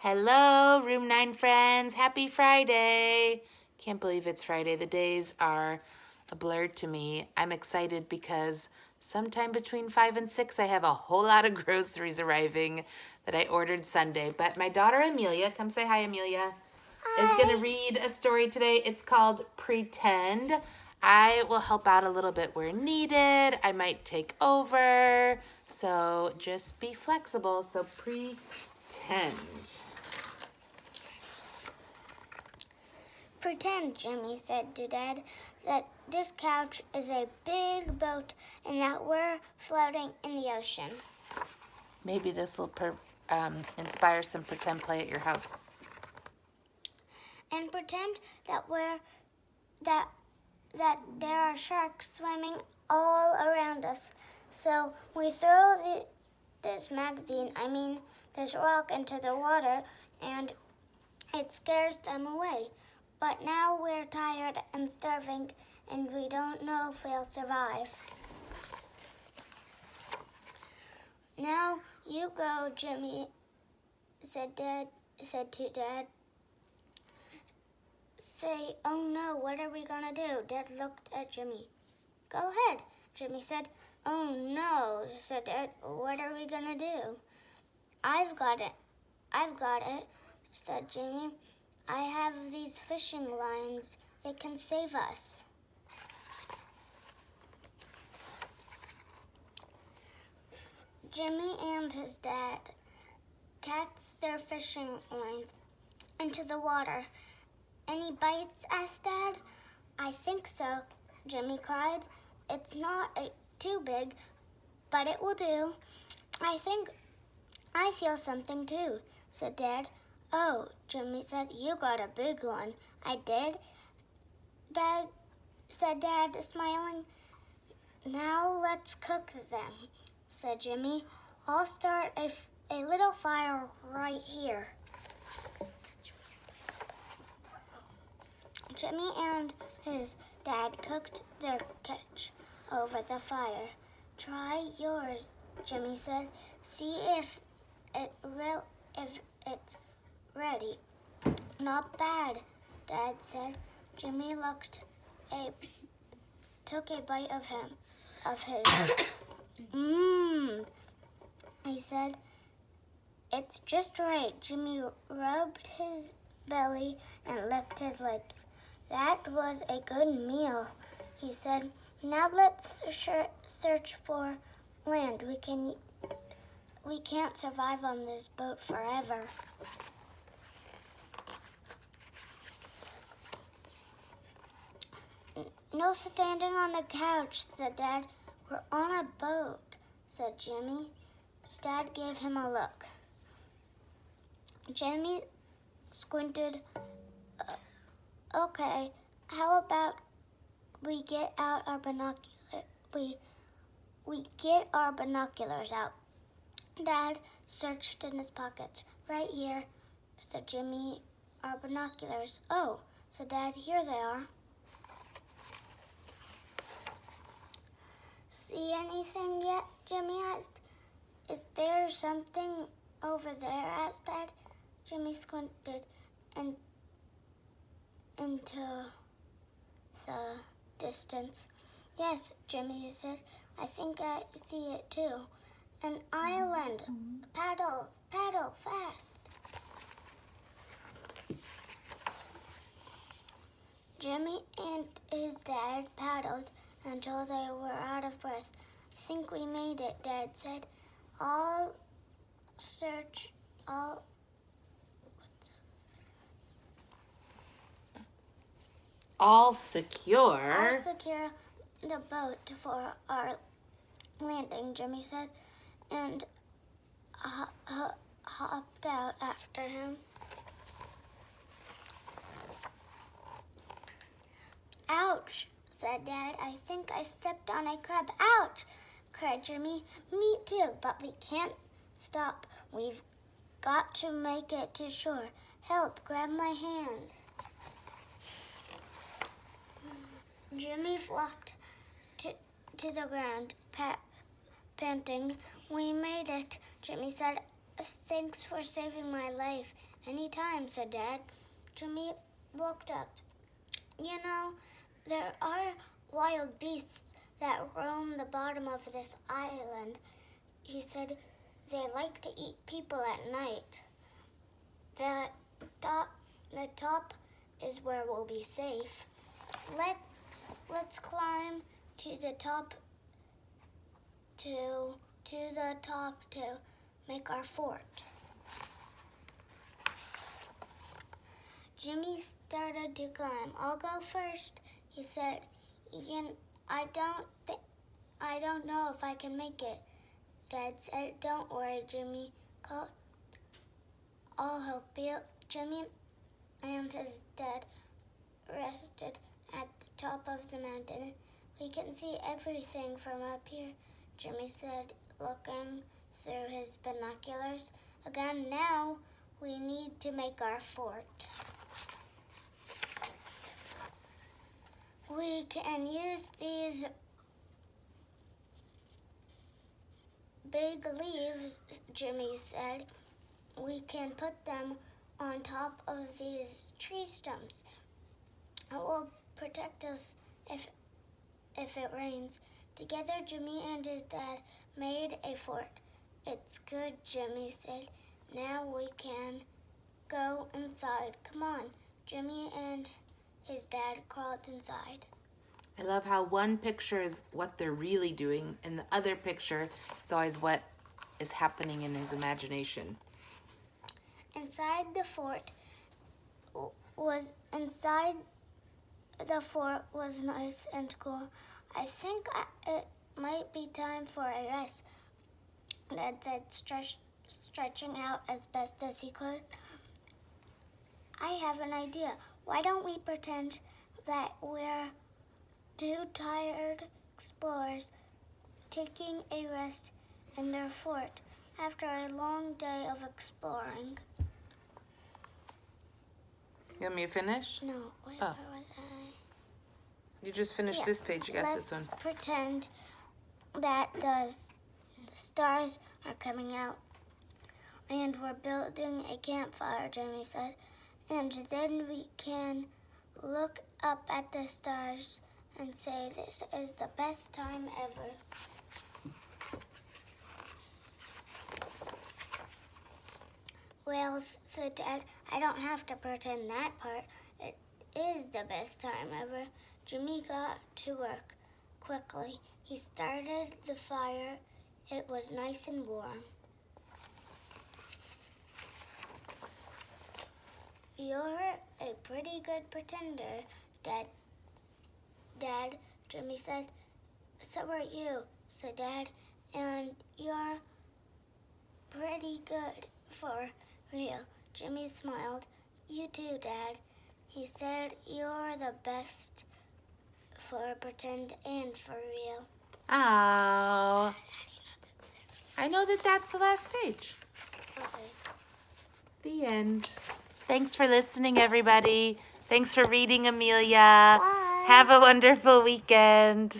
Hello, Room 9 friends. Happy Friday. Can't believe it's Friday. The days are a blur to me. I'm excited because sometime between 5 and 6, I have a whole lot of groceries arriving that I ordered Sunday. But my daughter, Amelia, come say hi, Amelia, is going to read a story today. It's called Pretend. I will help out a little bit where needed. I might take over. So just be flexible. So pretend. Pretend, Jimmy said to Dad, that this couch is a big boat and that we're floating in the ocean. Maybe this will inspire some pretend play at your house. And pretend that that there are sharks swimming all around us. So we throw this rock into the water, and it scares them away. But now we're tired and starving, and we don't know if we'll survive. Now you go, Jimmy, said to Dad. Say, oh no, what are we gonna do? Dad looked at Jimmy. Go ahead, Jimmy said. Oh no, said Dad, what are we gonna do? I've got it, said Jimmy. I have these fishing lines. They can save us. Jimmy and his dad cast their fishing lines into the water. Any bites? asked Dad. I think so, Jimmy cried. It's not too big, but it will do. I think I feel something too, said Dad. Oh, Jimmy said, you got a big one. I did, said Dad, smiling. Now let's cook them, said Jimmy. I'll start a little fire right here. Jimmy and his dad cooked their catch over the fire. Try yours, Jimmy said. See if it's ready. Not bad, Dad said. Jimmy took a bite of his. He said. It's just right. Jimmy rubbed his belly and licked his lips. That was a good meal, he said. Now let's search for land. We can't survive on this boat forever. No standing on the couch, said Dad. We're on a boat, said Jimmy. Dad gave him a look. Jimmy squinted. Okay, how about we get out our binoculars? We get our binoculars out. Dad searched in his pockets. Right here, said Jimmy. Our binoculars. Oh, said Dad. Here they are. See anything yet? Jimmy asked. Is there something over there? asked Dad. Jimmy squinted into the distance. Yes, Jimmy said. I think I see it too. An island. Paddle, fast. Jimmy and his dad paddled until they were out of breath. I think we made it, Dad said. All secure the boat for our landing, Jimmy said, and hopped out after him. Ouch, said Dad. I think I stepped on a crab. Ouch, cried Jimmy. Me too, but we can't stop. We've got to make it to shore. Help, grab my hands. Jimmy flopped to the ground, panting. We made it, Jimmy said. Thanks for saving my life. Anytime, said Dad. Jimmy looked up. You know, there are wild beasts that roam the bottom of this island. He said they like to eat people at night. The top is where we'll be safe. Let's climb to the top to the top to make our fort. Jimmy started to climb. I'll go first, he said. I don't know if I can make it. Dad said, don't worry, Jimmy. I'll help you. Jimmy and his dad rested at the top of the mountain. We can see everything from up here, Jimmy said, looking through his binoculars. Again, now we need to make our fort. We can use these big leaves, Jimmy said. We can put them on top of these tree stumps. It will protect us if it rains. Together, Jimmy and his dad made a fort. It's good, Jimmy said. Now we can go inside. Come on. Jimmy and his dad crawled inside. I love how one picture is what they're really doing, and the other picture is always what is happening in his imagination. Inside the fort was nice and cool. I think it might be time for a rest, Dad said, stretching out as best as he could. I have an idea. Why don't we pretend that we're two tired explorers taking a rest in their fort after a long day of exploring? You want me to finish? No, wait, Oh. You just finished this page. You got this one. Let's pretend that the stars are coming out and we're building a campfire, Jimmy said. And then we can look up at the stars and say, this is the best time ever. Well, said Dad, I don't have to pretend that part. It is the best time ever. Jimmy got to work quickly. He started the fire. It was nice and warm. You're a pretty good pretender, Dad, Jimmy said. So are you, said Dad, and you're pretty good for real. Jimmy smiled. You too, Dad. He said, you're the best for pretend and for real. Oh. I know that that's the last page. Okay. The end. Thanks for listening, everybody. Thanks for reading, Amelia. Bye. Have a wonderful weekend.